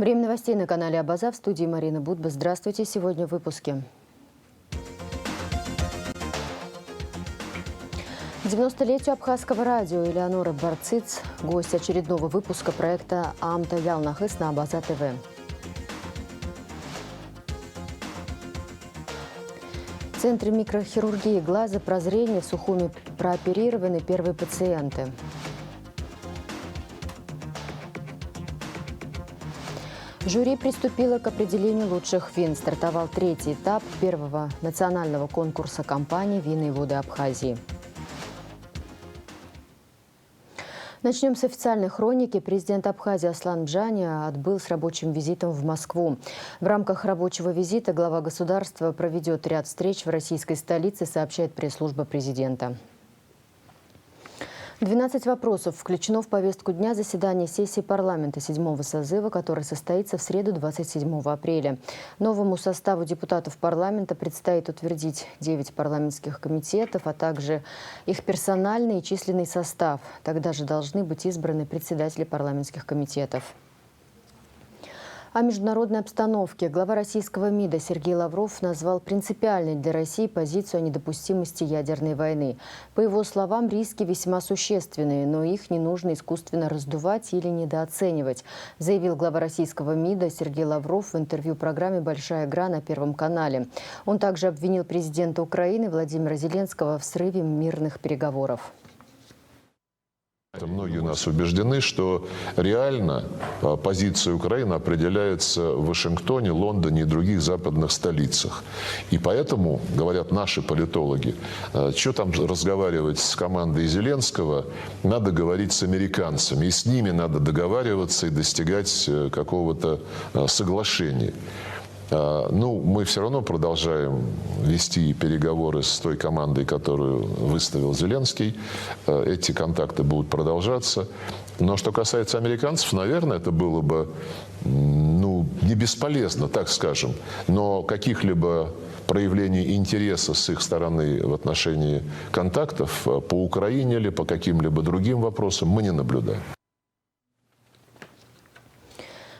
Время новостей на канале Абаза. В студии Марина Будба. Здравствуйте. Сегодня в выпуске. 90-летию абхазского радио Элеонора Барциц, гость очередного выпуска проекта «Амта Ялнахыс» на Абаза ТВ. В Центре микрохирургии глаза прозрения в Сухуми прооперированы первые пациенты. Жюри приступило к определению лучших вин. Стартовал третий этап первого национального конкурса компании «Вина и воды Абхазии». Начнем с официальной хроники. Президент Абхазии Аслан Бжани отбыл с рабочим визитом в Москву. В рамках рабочего визита глава государства проведет ряд встреч в российской столице, сообщает пресс-служба президента. 12 вопросов включено в повестку дня заседания сессии парламента 7-го созыва, который состоится в среду 27 апреля. Новому составу депутатов парламента предстоит утвердить 9 парламентских комитетов, а также их персональный и численный состав. Тогда же должны быть избраны председатели парламентских комитетов. О международной обстановке глава российского МИДа Сергей Лавров назвал принципиальной для России позицию о недопустимости ядерной войны. По его словам, риски весьма существенные, но их не нужно искусственно раздувать или недооценивать, заявил глава российского МИДа Сергей Лавров в интервью программе «Большая игра» на Первом канале. Он также обвинил президента Украины Владимира Зеленского в срыве мирных переговоров. Многие у нас убеждены, что реально позиция Украины определяется в Вашингтоне, Лондоне и других западных столицах. И поэтому, говорят наши политологи, что там разговаривать с командой Зеленского, надо говорить с американцами. И с ними надо договариваться и достигать какого-то соглашения. Ну, мы все равно продолжаем вести переговоры с той командой, которую выставил Зеленский. Эти контакты будут продолжаться. Но что касается американцев, наверное, это было бы не бесполезно, так скажем. Но каких-либо проявлений интереса с их стороны в отношении контактов по Украине или по каким-либо другим вопросам мы не наблюдаем.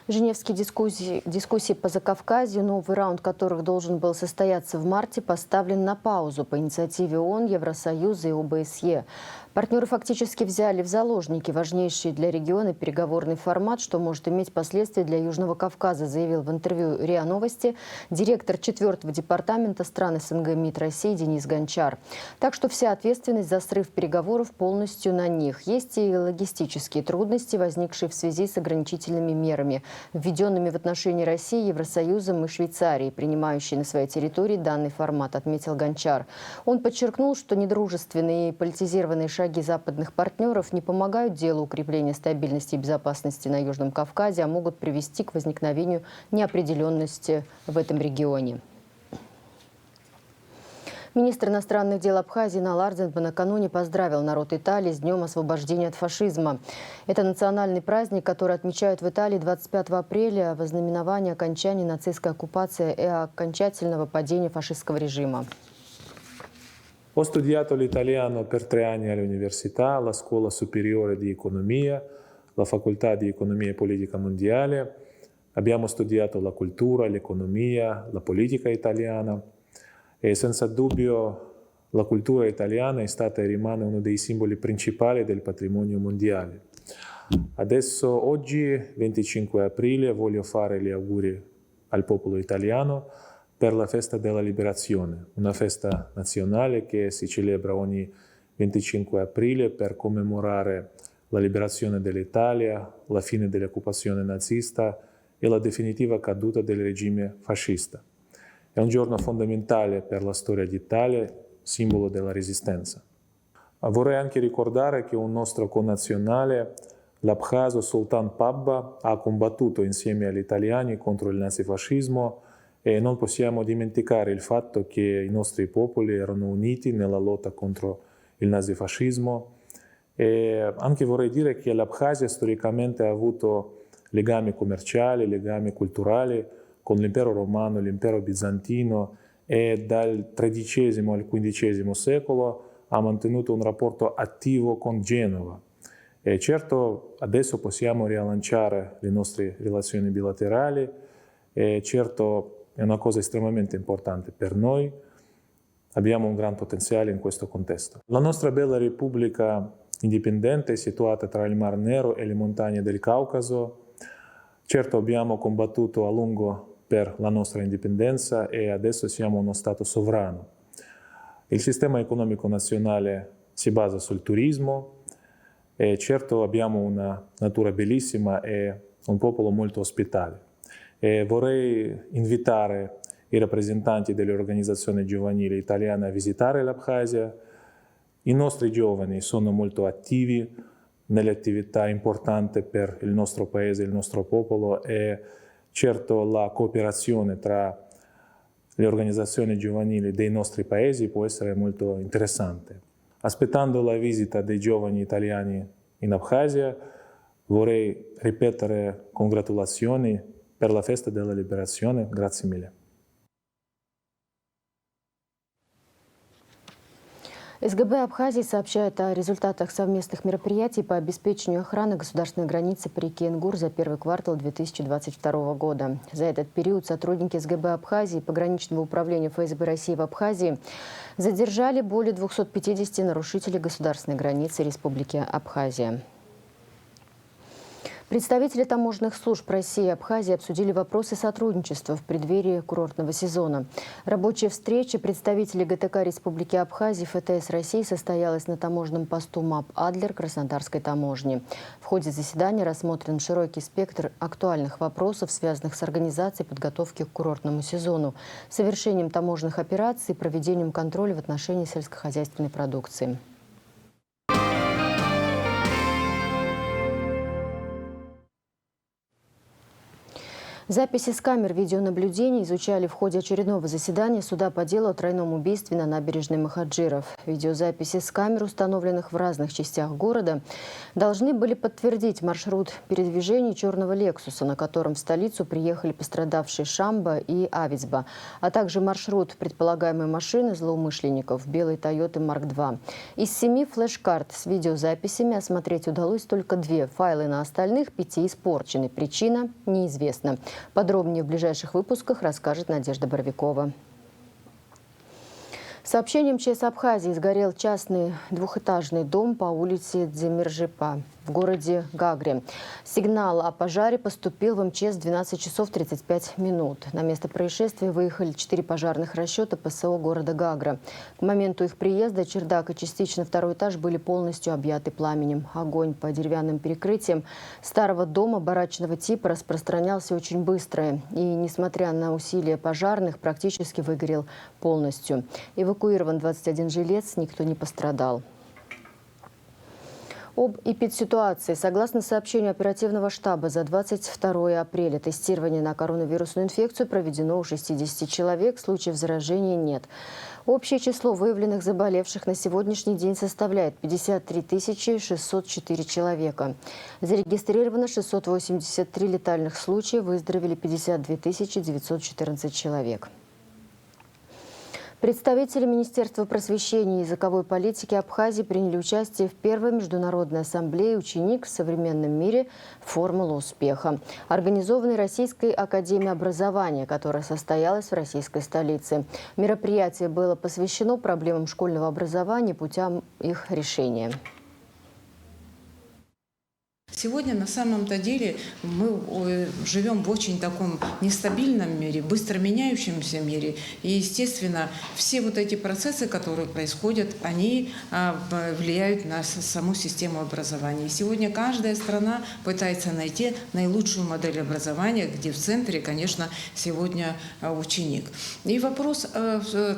Женевские дискуссии по Закавказью, новый раунд которых должен был состояться в марте, поставлен на паузу по инициативе ООН, Евросоюза и ОБСЕ. Партнеры фактически взяли в заложники важнейший для региона переговорный формат, что может иметь последствия для Южного Кавказа, заявил в интервью РИА Новости директор 4-го департамента стран СНГ МИД России Денис Гончар. Так что вся ответственность за срыв переговоров полностью на них. Есть и логистические трудности, возникшие в связи с ограничительными мерами, введенными в отношении России, Евросоюзом и Швейцарии, принимающей на своей территории данный формат, отметил Гончар. Он подчеркнул, что недружественные и политизированные шаги западных партнеров не помогают делу укрепления стабильности и безопасности на Южном Кавказе, а могут привести к возникновению неопределенности в этом регионе. Министр иностранных дел Абхазии Налардзенба накануне поздравил народ Италии с Днем освобождения от фашизма. Это национальный праздник, который отмечают в Италии 25 апреля в ознаменование окончания нацистской оккупации и окончательного падения фашистского режима. Ho studiato l'italiano per 3 anni all'università, alla Scuola Superiore di Economia, la Facoltà di Economia e Politica Mondiale. Abbiamo studiato la cultura, l'economia, la politica italiana e senza dubbio la cultura italiana è stata e rimane uno dei simboli principali del patrimonio mondiale. Adesso, oggi, 25 aprile, voglio fare gli auguri al popolo italiano per la festa della liberazione, una festa nazionale che si celebra ogni 25 aprile per commemorare la liberazione dell'Italia, la fine dell'occupazione nazista e la definitiva caduta del regime fascista. È un giorno fondamentale per la storia d'Italia, simbolo della resistenza. Vorrei anche ricordare che un nostro connazionale, l'abkhazo Sultan Pabba, ha combattuto insieme agli italiani contro il nazifascismo e non possiamo dimenticare il fatto che i nostri popoli erano uniti nella lotta contro il nazifascismo. E anche vorrei dire che l'Abkhazia storicamente ha avuto legami commerciali, legami culturali con l'impero romano, l'impero bizantino e dal XIII al XV secolo ha mantenuto un rapporto attivo con Genova. E certo adesso possiamo rilanciare le nostre relazioni bilaterali e certo è una cosa estremamente importante per noi. Abbiamo un gran potenziale in questo contesto. La nostra bella Repubblica indipendente è situata tra il Mar Nero e le montagne del Caucaso. Certo abbiamo combattuto a lungo per la nostra indipendenza e adesso siamo uno Stato sovrano. Il sistema economico nazionale si basa sul turismo e certo abbiamo una natura bellissima e un popolo molto ospitale. E vorrei invitare i rappresentanti delle organizzazioni giovanili italiane a visitare l'Abkhazia. I nostri giovani sono molto attivi nelle attività importanti per il nostro paese, il nostro popolo e certo la cooperazione tra le organizzazioni giovanili dei nostri paesi può essere molto interessante. Aspettando la visita dei giovani italiani in Abkhazia, vorrei ripetere congratulazioni per la festa della liberazione. Grazie mille. СГБ Абхазии сообщает о результатах совместных мероприятий по обеспечению охраны государственной границы по реке Ингур за первый квартал 2022 года. За этот период сотрудники СГБ Абхазии и пограничного управления ФСБ России в Абхазии задержали более 250 нарушителей государственной границы Республики Абхазия. Представители таможенных служб России и Абхазии обсудили вопросы сотрудничества в преддверии курортного сезона. Рабочая встреча представителей ГТК Республики Абхазия и ФТС России состоялась на таможенном посту МАП «Адлер» Краснодарской таможни. В ходе заседания рассмотрен широкий спектр актуальных вопросов, связанных с организацией подготовки к курортному сезону, совершением таможенных операций и проведением контроля в отношении сельскохозяйственной продукции. Записи с камер видеонаблюдения изучали в ходе очередного заседания суда по делу о тройном убийстве на набережной Махаджиров. Видеозаписи с камер, установленных в разных частях города, должны были подтвердить маршрут передвижения черного «Лексуса», на котором в столицу приехали пострадавшие Шамба и Авицба, а также маршрут предполагаемой машины злоумышленников белой Toyota Mark II. Из 7 флеш-карт с видеозаписями осмотреть удалось только 2. Файлы на остальных 5 испорчены. Причина неизвестна. Подробнее в ближайших выпусках расскажет Надежда Боровикова. Сообщением МЧС Абхазии сгорел частный двухэтажный дом по улице Дземиржипа в городе Гагре. Сигнал о пожаре поступил в МЧС в 12 часов 35 минут. На место происшествия выехали 4 пожарных расчета ПСО города Гагра. К моменту их приезда чердак и частично второй этаж были полностью объяты пламенем. Огонь по деревянным перекрытиям старого дома барачного типа распространялся очень быстро и, несмотря на усилия пожарных, практически выгорел полностью. Эвакуирован 21 жилец, никто не пострадал. Об эпидситуации. Согласно сообщению оперативного штаба, за 22 апреля тестирование на коронавирусную инфекцию проведено у 60 человек, случаев заражения нет. Общее число выявленных заболевших на сегодняшний день составляет 53 604 человека. Зарегистрировано 683 летальных случая, выздоровели 52 914 человек. Представители Министерства просвещения и языковой политики Абхазии приняли участие в первой международной ассамблее «Ученик в современном мире. Формула успеха», организованной Российской академией образования, которая состоялась в российской столице. Мероприятие было посвящено проблемам школьного образования, путям их решения. Сегодня на самом-то деле мы живем в очень таком нестабильном мире, быстро меняющемся мире. И, естественно, все вот эти процессы, которые происходят, они влияют на саму систему образования. И сегодня каждая страна пытается найти наилучшую модель образования, где в центре, конечно, сегодня ученик. И вопрос,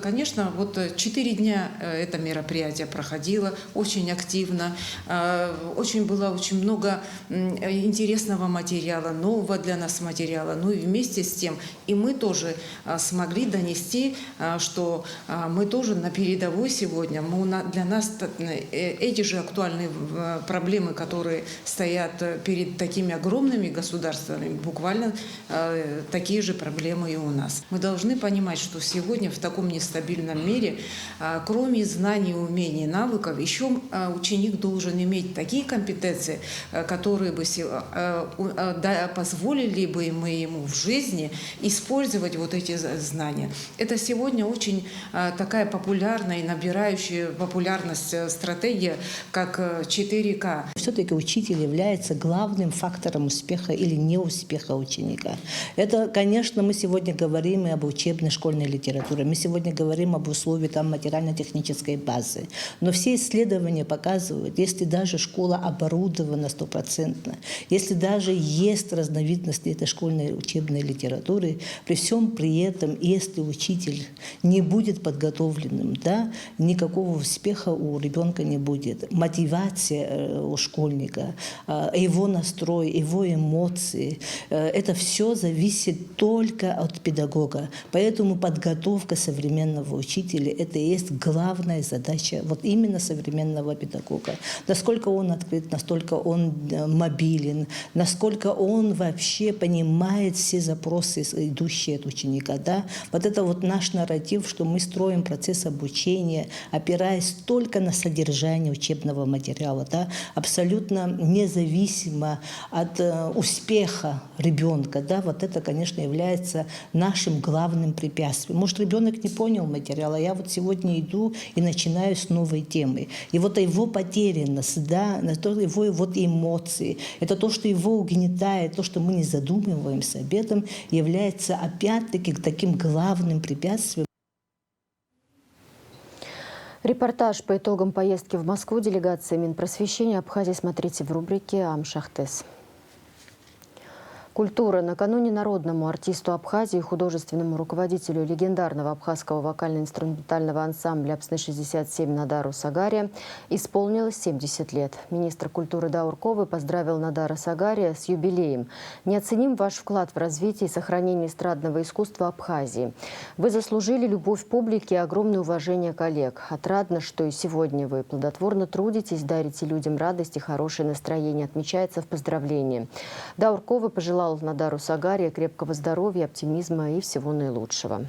конечно, вот 4 дня это мероприятие проходило очень активно, было очень много интересного материала, нового для нас материала. Ну и вместе с тем и мы тоже смогли донести, что мы тоже на передовой сегодня. Для нас эти же актуальные проблемы, которые стоят перед такими огромными государствами, буквально такие же проблемы и у нас. Мы должны понимать, что сегодня в таком нестабильном мире, кроме знаний, умений, навыков, еще ученик должен иметь такие компетенции, которые бы позволили бы мы ему в жизни использовать вот эти знания. Это сегодня очень такая популярная и набирающая популярность стратегия, как 4К. Все-таки учитель является главным фактором успеха или неуспеха ученика. Это, конечно, мы сегодня говорим и об учебной школьной литературе, мы сегодня говорим об условиях материально-технической базы. Но все исследования показывают, если даже школа оборудована стопроцентно, если даже есть разновидности этой школьной учебной литературы, при всем при этом, если учитель не будет подготовленным, да, никакого успеха у ребенка не будет. Мотивация у школьника, его настрой, его эмоции, это все зависит только от педагога. Поэтому подготовка современного учителя – это и есть главная задача вот именно современного педагога. Насколько он открыт, настолько он мобилен, насколько он вообще понимает все запросы, идущие от ученика. Да? Вот это вот наш нарратив, что мы строим процесс обучения, опираясь только на содержание учебного материала, да? Абсолютно независимо от успеха ребенка. Да? Вот это, конечно, является нашим главным препятствием. Может, ребенок не понял материала, я вот сегодня иду и начинаю с новой темы. И вот его потерянность, да, его вот эмоции, это то, что его угнетает, то, что мы не задумываемся об этом, является опять-таки таким главным препятствием. Репортаж по итогам поездки в Москву делегации Минпросвещения Абхазии смотрите в рубрике «Амшахтес». Культура. Накануне народному артисту Абхазии, художественному руководителю легендарного абхазского вокально-инструментального ансамбля «Апсны-67» Надару Сагария исполнилось 70 лет. Министр культуры Даур Ковы поздравил Надара Сагария с юбилеем. «Неоценим ваш вклад в развитие и сохранение эстрадного искусства Абхазии. Вы заслужили любовь публики и огромное уважение коллег. Отрадно, что и сегодня вы плодотворно трудитесь, дарите людям радость и хорошее настроение», отмечается в поздравлении. Даур Ковы пожелал Надару Сагария крепкого здоровья, оптимизма и всего наилучшего.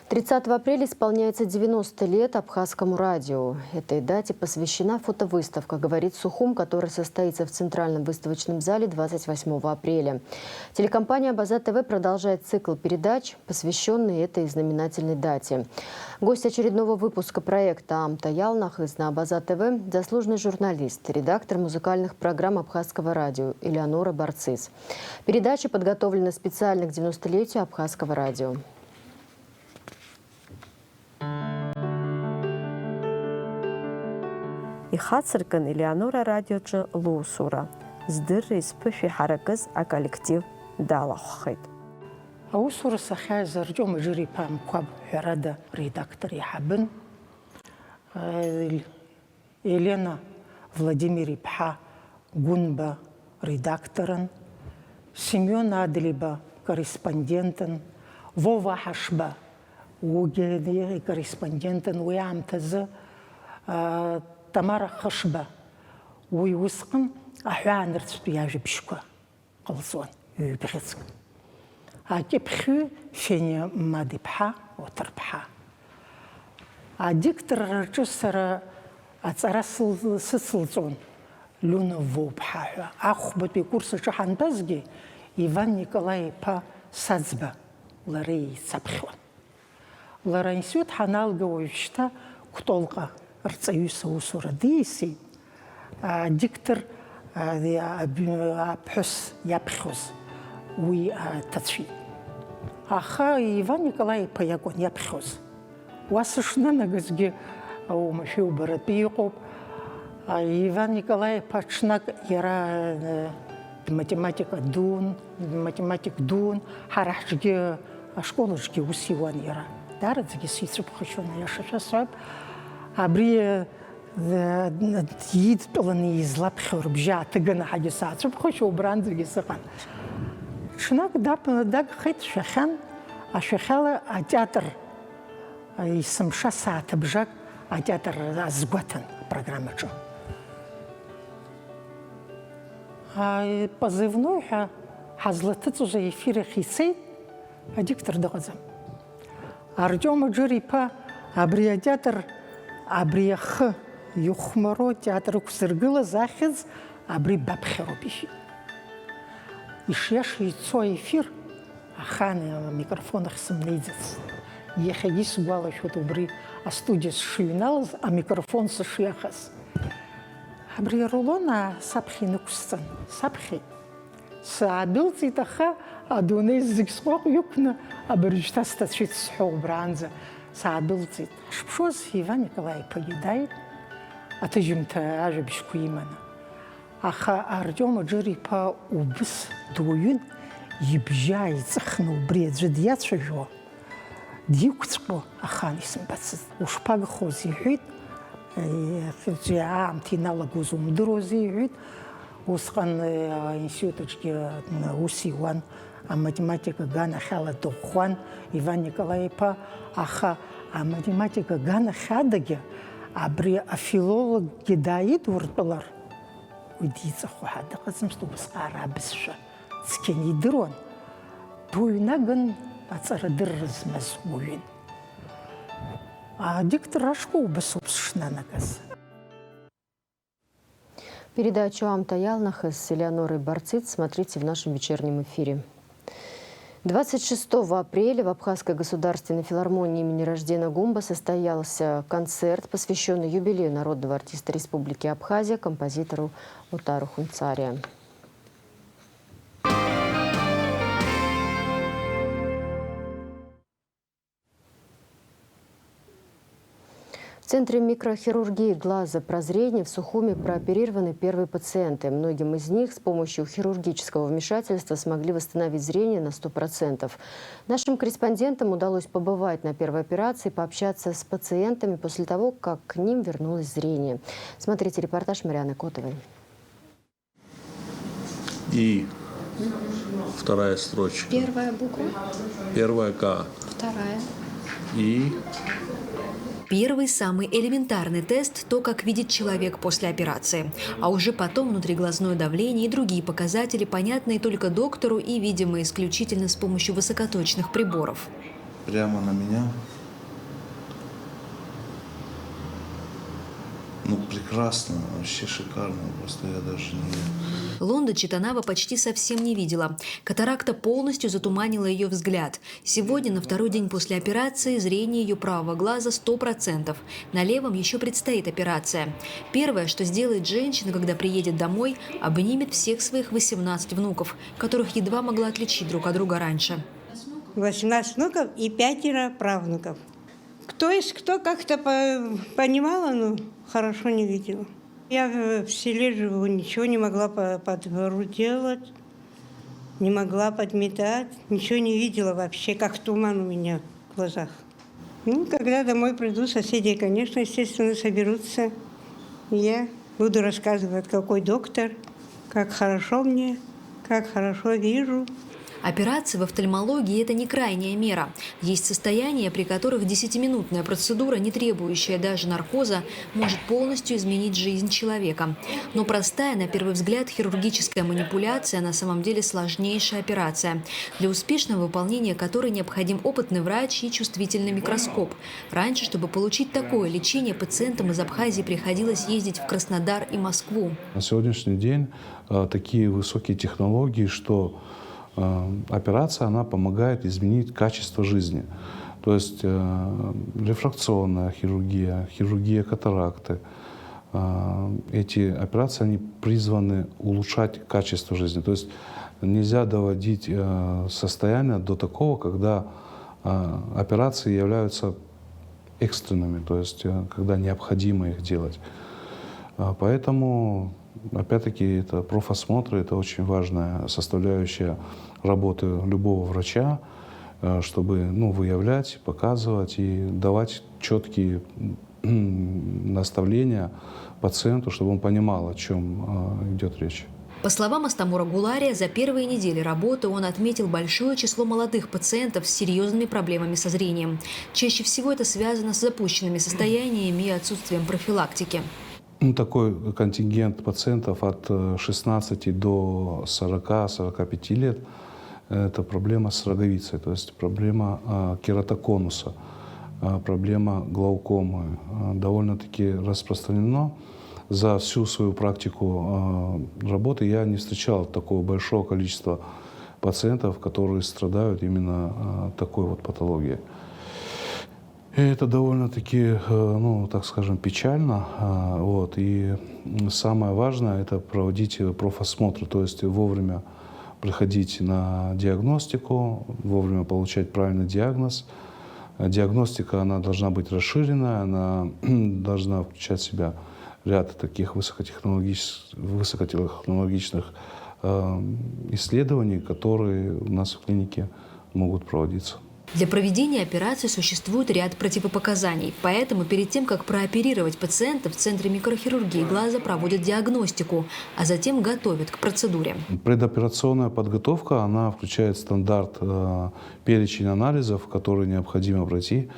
30 апреля исполняется 90 лет Абхазскому радио. Этой дате посвящена фотовыставка «Говорит Сухум», которая состоится в Центральном выставочном зале 28 апреля. Телекомпания «Абаза ТВ» продолжает цикл передач, посвященный этой знаменательной дате. Гость очередного выпуска проекта «Амта Ялнахыз» на «Абаза ТВ» – заслуженный журналист, редактор музыкальных программ Абхазского радио Элеонора Барцис. Передача подготовлена специально к 90-летию Абхазского радио. Ихацыркын Элеонора радиочы Луусура. Здырры испыфи харакыз а коллектив далаххит. Аусура сахаз арджом жири пам кваб херада редактор Яхабын. Елена Владимир Ипха Гунба редакторын. Семен Адлиба корреспондентын. Вова Хашба угеди корреспондентын уямтазы. Тамара Хашба уй усқын ахуанырцту яжибшква қалсон үбхицк. Акипху фене мадипха отрпха. А диктор режиссера ацарасыл сыцылцон Люна Вопха. Ахбати курсы чахантазги Иван Николай Па Сацба ларей цапхва. Ларайсют ханалговичта ктолка Арцаюса усура дейси, диктор абхус япхус уи тацви. Аха Иван Николай Паягон япхус. Уасышна нагазги умафиу барапиqob. Иван Николай Пачнак яра математика дун, математик дун, харахжги школажги усиван яра. Дарадзги сицупхачона яшашасаб. Абри идтәаланы излаԥхьо рыбжьы ааҭыганы ҳагьы саацәыԥхашьо убранӡагьы сыҟан. Ҽнак дагхеит шәахьан, ашәахьала атеатр есымша сааҭыбжак атеатр азгәаҭан апрограммаҿы. Позывной ҳәа ҳазлаҭыҵуаз аефир ахь ицеит, адиктор дыҟаӡам. Артиом Аџыр-иԥа абри атеатр, абри ахы ихәмаро театр ықәзыргылаз ахьӡ абри баԥхьароуп иҳәеит. Ишиаша ицо аефир ахаан амикрофон ахь сымнеиӡацызт. Иахьагьы сгәалашәоит убри астудиа сшыҩналаз, амикрофон сышиахаз. Абри арулон саԥхьа инықәсҵан, саԥхьеит. Саадәылҵит, аха адунеи зегь сҟәаҟә иқәны абыржәшьҭа сҭацәит сҳәо убраанӡа. Саадәылҵит. Ҳашԥшуаз Иван Николаи-иԥагьы дааит, аҭыжьымҭа ажәабжьқәа иманы. Аха Артиом Аџыр-иԥа убыс дуаҩын, ибжьы ааиҵыхны убри аӡәы диацәажәо, диқәҵәҟьо ахаан исымбацызт. Ушԥагхоз иҳәеит, аамҭа иналагоз умдыруази иҳәеит. Усҟан аинститутаҿгьы ус иуан, аматематика аганахьала дыӷәӷәан Иван Николаи-иԥа, аха аматематика аганахь адагьы абри афилологгьы дааидуртәалар, уи диҵахо ҳәа дыҟаӡамызт, убасҟак абызшәа цқьаны идыруан. Дуаҩнаган аҵарадырра змаз уаҩын. Адиктор ашҟа убасоуп сшнанагаз. Передачу «Амта Ялнахес» с Элеонорой Барцит смотрите в нашем вечернем эфире. 26 апреля в Абхазской государственной филармонии имени Раждена Гумба состоялся концерт, посвященный юбилею народного артиста Республики Абхазия, композитору Утару Хунцария. В Центре микрохирургии глаза прозрения в Сухуми прооперированы первые пациенты. Многим из них с помощью хирургического вмешательства смогли восстановить зрение на 100%. Нашим корреспондентам удалось побывать на первой операции, пообщаться с пациентами после того, как к ним вернулось зрение. Смотрите репортаж Марианы Котовой. И вторая строчка. Первая буква. Первая К. Вторая. И. Первый, самый элементарный тест – то, как видит человек после операции. А уже потом внутриглазное давление и другие показатели, понятные только доктору и видимые исключительно с помощью высокоточных приборов. Прямо на меня. Ну, прекрасно, вообще шикарно, просто я даже не... Лонда Читанава почти совсем не видела. Катаракта полностью затуманила ее взгляд. Сегодня, на второй день после операции, зрение ее правого глаза 100%. На левом еще предстоит операция. Первое, что сделает женщина, когда приедет домой, обнимет всех своих 18 внуков, которых едва могла отличить друг от друга раньше. 18 внуков и 5 правнуков. Кто как-то понимала, но хорошо не видела. Я в селе живу, ничего не могла по двору делать, не могла подметать, ничего не видела вообще, как туман у меня в глазах. Ну, когда домой приду, соседи, конечно, естественно, соберутся. Я буду рассказывать, какой доктор, как хорошо мне, как хорошо вижу. Операции в офтальмологии – это не крайняя мера. Есть состояния, при которых 10-минутная процедура, не требующая даже наркоза, может полностью изменить жизнь человека. Но простая, на первый взгляд, хирургическая манипуляция на самом деле сложнейшая операция, для успешного выполнения которой необходим опытный врач и чувствительный микроскоп. Раньше, чтобы получить такое лечение, пациентам из Абхазии приходилось ездить в Краснодар и Москву. На сегодняшний день такие высокие технологии, что операция, она помогает изменить качество жизни. То есть рефракционная хирургия, хирургия катаракты. Эти операции, они призваны улучшать качество жизни. То есть нельзя доводить состояние до такого, когда операции являются экстренными, то есть когда необходимо их делать. Поэтому опять-таки, это профосмотр, это очень важная составляющая работы любого врача, чтобы выявлять, показывать и давать четкие наставления пациенту, чтобы он понимал, о чем идет речь. По словам Астамура Гулария, за первые недели работы он отметил большое число молодых пациентов с серьезными проблемами со зрением. Чаще всего это связано с запущенными состояниями и отсутствием профилактики. Такой контингент пациентов от 16 до 40-45 лет – это проблема с роговицей, то есть проблема кератоконуса, проблема глаукомы. Довольно-таки распространено. За всю свою практику работы я не встречал такого большого количества пациентов, которые страдают именно такой вот патологией. И это довольно-таки, ну, так скажем, печально. Вот. И самое важное – это проводить профосмотр, то есть вовремя приходить на диагностику, вовремя получать правильный диагноз. Диагностика, она должна быть расширенная, она должна включать в себя ряд таких высокотехнологичных исследований, которые у нас в клинике могут проводиться. Для проведения операции существует ряд противопоказаний. Поэтому перед тем, как прооперировать пациента, в Центре микрохирургии глаза проводят диагностику, а затем готовят к процедуре. Предоперационная подготовка, она включает стандарт, перечень анализов, которые необходимо пройти,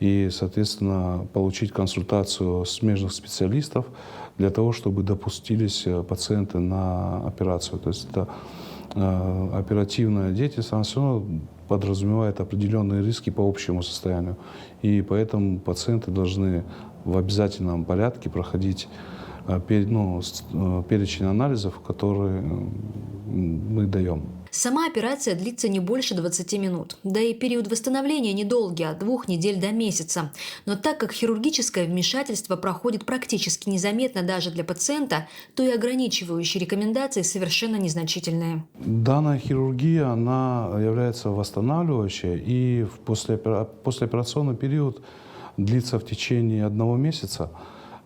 и, соответственно, получить консультацию смежных специалистов для того, чтобы допустились пациенты на операцию. То есть это оперативная деятельность, она все равно подразумевает определенные риски по общему состоянию. И поэтому пациенты должны в обязательном порядке проходить перечень анализов, которые мы даем. Сама операция длится не больше 20 минут. Да и период восстановления недолгий, от 2 недель до месяца. Но так как хирургическое вмешательство проходит практически незаметно даже для пациента, то и ограничивающие рекомендации совершенно незначительные. Данная хирургия, она является восстанавливающей, и послеоперационный период длится в течение 1 месяца.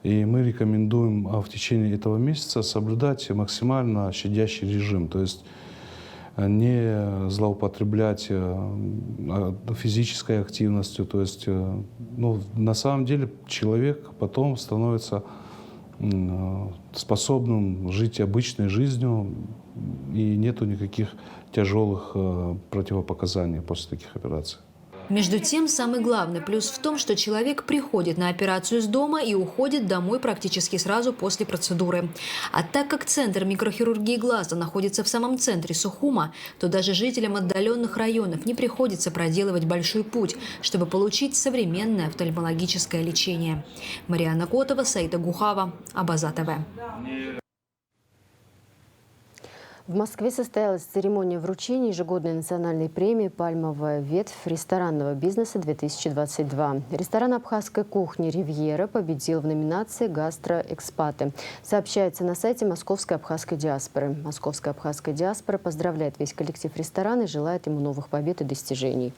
И мы рекомендуем в течение этого месяца соблюдать максимально щадящий режим, то есть не злоупотреблять физической активностью. То есть, на самом деле человек потом становится способным жить обычной жизнью, и нету никаких тяжелых противопоказаний после таких операций. Между тем, самый главный плюс в том, что человек приходит на операцию с дома и уходит домой практически сразу после процедуры. А так как Центр микрохирургии глаза находится в самом центре Сухума, то даже жителям отдаленных районов не приходится проделывать большой путь, чтобы получить современное офтальмологическое лечение. Марианна Котова, Саида Гухава, Абаза ТВ. В Москве состоялась церемония вручения ежегодной национальной премии «Пальмовая ветвь ресторанного бизнеса-2022». Ресторан абхазской кухни «Ривьера» победил в номинации «Гастроэкспаты». Сообщается на сайте Московской абхазской диаспоры. Московская абхазская диаспора поздравляет весь коллектив ресторана и желает ему новых побед и достижений.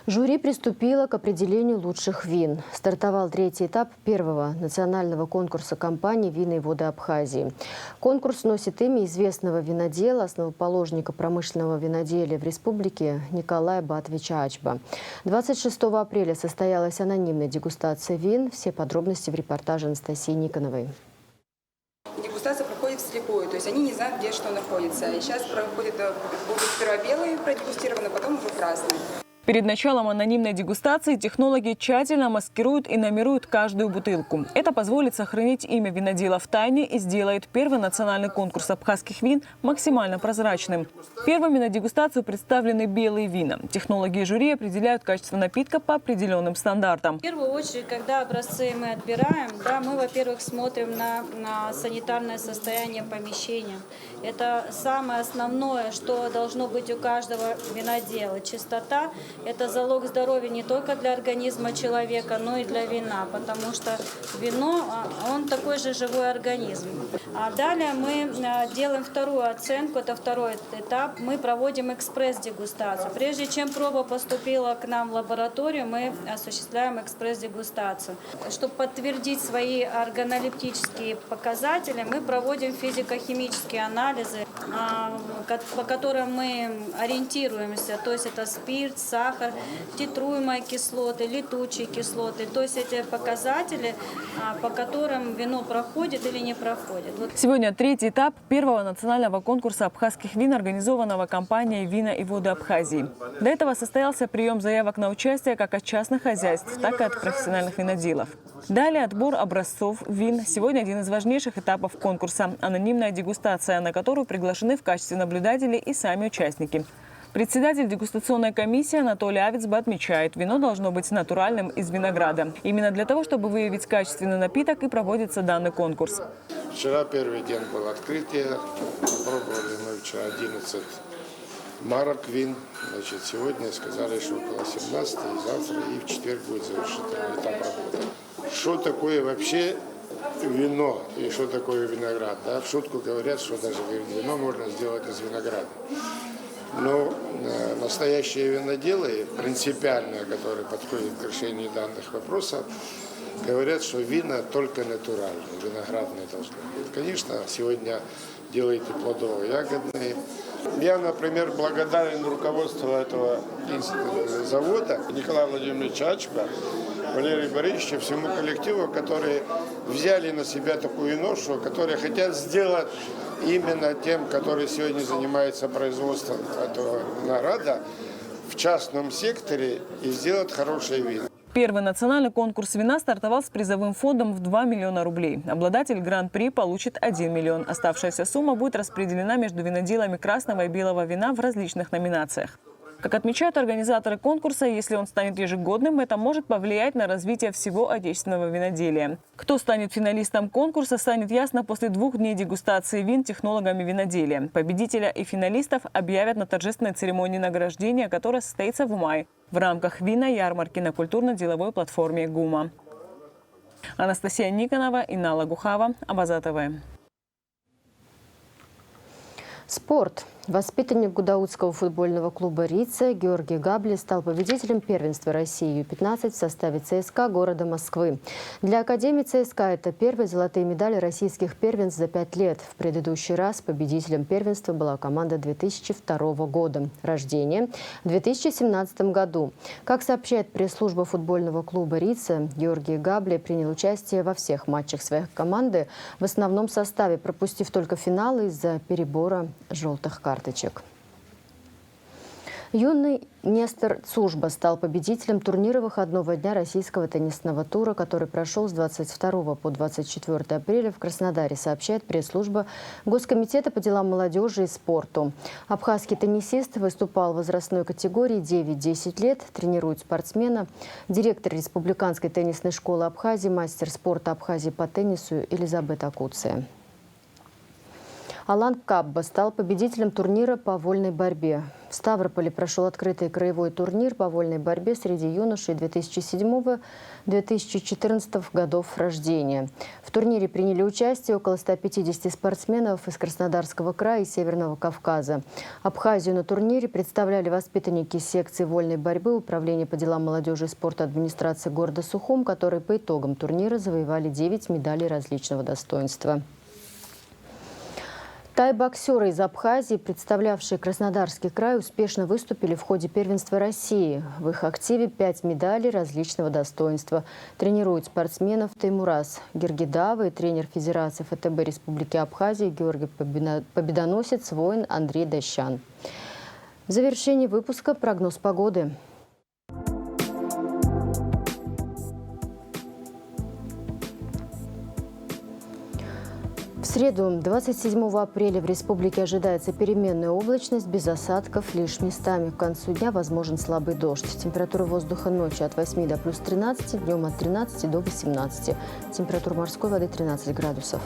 Жюри приступило к определению лучших вин. Стартовал 3-й этап первого национального конкурса компании «Вина и воды Абхазии». Конкурс носит имя известного винодела, основоположника промышленного виноделия в республике Николая Батовича Ачба. 26 апреля состоялась анонимная дегустация вин. Все подробности в репортаже Анастасии Никоновой. Дегустация проходит вслепую, то есть они не знают, где что находится. И сейчас проходит, будут сперва белые продегустированы, потом уже красные. Перед началом анонимной дегустации технологи тщательно маскируют и номеруют каждую бутылку. Это позволит сохранить имя винодела в тайне и сделает первый национальный конкурс абхазских вин максимально прозрачным. Первыми на дегустацию представлены белые вина. Технологи и жюри определяют качество напитка по определенным стандартам. В первую очередь, когда образцы мы отбираем, мы, во-первых, смотрим на санитарное состояние помещения. Это самое основное, что должно быть у каждого винодела. Чистота – это залог здоровья не только для организма человека, но и для вина, потому что вино, он такой же живой организм. А далее мы делаем вторую оценку, это второй этап, мы проводим экспресс-дегустацию. Прежде чем проба поступила к нам в лабораторию, мы осуществляем экспресс-дегустацию. Чтобы подтвердить свои органолептические показатели, мы проводим физико-химические анализы. по которым мы ориентируемся, то есть это спирт, сахар, титруемые кислоты, летучие кислоты, то есть эти показатели, по которым вино проходит или не проходит. Сегодня третий этап первого национального конкурса абхазских вин, организованного компанией «Вина и воды Абхазии». До этого состоялся прием заявок на участие как от частных хозяйств, так и от профессиональных виноделов. Далее отбор образцов вин. Сегодня один из важнейших этапов конкурса – анонимная дегустация, на которую приглашены в качестве наблюдателей и сами участники. Председатель дегустационной комиссии Анатолий Авицба отмечает, вино должно быть натуральным из винограда. Именно для того, чтобы выявить качественный напиток, и проводится данный конкурс. Вчера первый день был открытие. Пробовали мы вчера 11 марок вин. Значит, сегодня сказали, что около 17, и завтра, и в четверг будет завершительный этап работы. Что такое вообще вино и что такое виноград? Да? В шутку говорят, что даже вино можно сделать из винограда. Но настоящие виноделы, принципиально, которые подходят к решению данных вопросов, говорят, что вина только натуральные, виноградные должны быть. Конечно, сегодня делаете плодово-ягодные. Я, например, благодарен руководству этого завода Николаю Владимировичу Ачба, Валерию Борисовичу, всему коллективу, которые взяли на себя такую ношу, которые хотят сделать именно тем, которые сегодня занимаются производством этого винограда в частном секторе, и сделать хорошие вина. Первый национальный конкурс вина стартовал с призовым фондом в 2 миллиона рублей. Обладатель гран-при получит 1 миллион. Оставшаяся сумма будет распределена между виноделами красного и белого вина в различных номинациях. Как отмечают организаторы конкурса, если он станет ежегодным, это может повлиять на развитие всего отечественного виноделия. Кто станет финалистом конкурса, станет ясно после 2 дней дегустации вин технологами виноделия. Победителя и финалистов объявят на торжественной церемонии награждения, которая состоится в мае в рамках вино-ярмарки на культурно-деловой платформе ГУМа. Анастасия Никонова и Нала Гухава, Абаза ТВ. Спорт. Воспитанник Гудаутского футбольного клуба «Рица» Георгий Габли стал победителем первенства России Ю-15 в составе ЦСКА города Москвы. Для Академии ЦСКА это первые золотые медали российских первенств за 5 лет. В предыдущий раз победителем первенства была команда 2002 года. Рождение в 2017 году. Как сообщает пресс-служба футбольного клуба «Рица», Георгий Габли принял участие во всех матчах своей команды в основном составе, пропустив только финалы из-за перебора желтых карточек. Юный Нестор Цужба стал победителем турнира выходного дня российского теннисного тура, который прошел с 22 по 24 апреля в Краснодаре, сообщает пресс-служба Госкомитета по делам молодежи и спорту. Абхазский теннисист выступал в возрастной категории 9-10 лет, тренирует спортсмена директор Республиканской теннисной школы Абхазии, мастер спорта Абхазии по теннису Элизабет Акуция. Алан Кабба стал победителем турнира по вольной борьбе. В Ставрополе прошел открытый краевой турнир по вольной борьбе среди юношей 2007-2014 годов рождения. В турнире приняли участие около 150 спортсменов из Краснодарского края и Северного Кавказа. Абхазию на турнире представляли воспитанники секции вольной борьбы Управления по делам молодежи и спорта администрации города Сухум, которые по итогам турнира завоевали 9 медалей различного достоинства. Тай-боксеры из Абхазии, представлявшие Краснодарский край, успешно выступили в ходе первенства России. В их активе 5 медалей различного достоинства. Тренируют спортсменов Таймураз Гергидава и тренер Федерации ФТБ Республики Абхазия Георгий Победоносец, воин Андрей Дощан. В завершении выпуска прогноз погоды. В среду, 27 апреля, в республике ожидается переменная облачность, без осадков, лишь местами. К концу дня возможен слабый дождь. Температура воздуха ночью от 8 до плюс 13, днем от 13 до 18. Температура морской воды 13 градусов.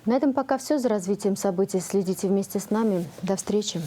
На этом пока все. За развитием событий следите вместе с нами. До встречи.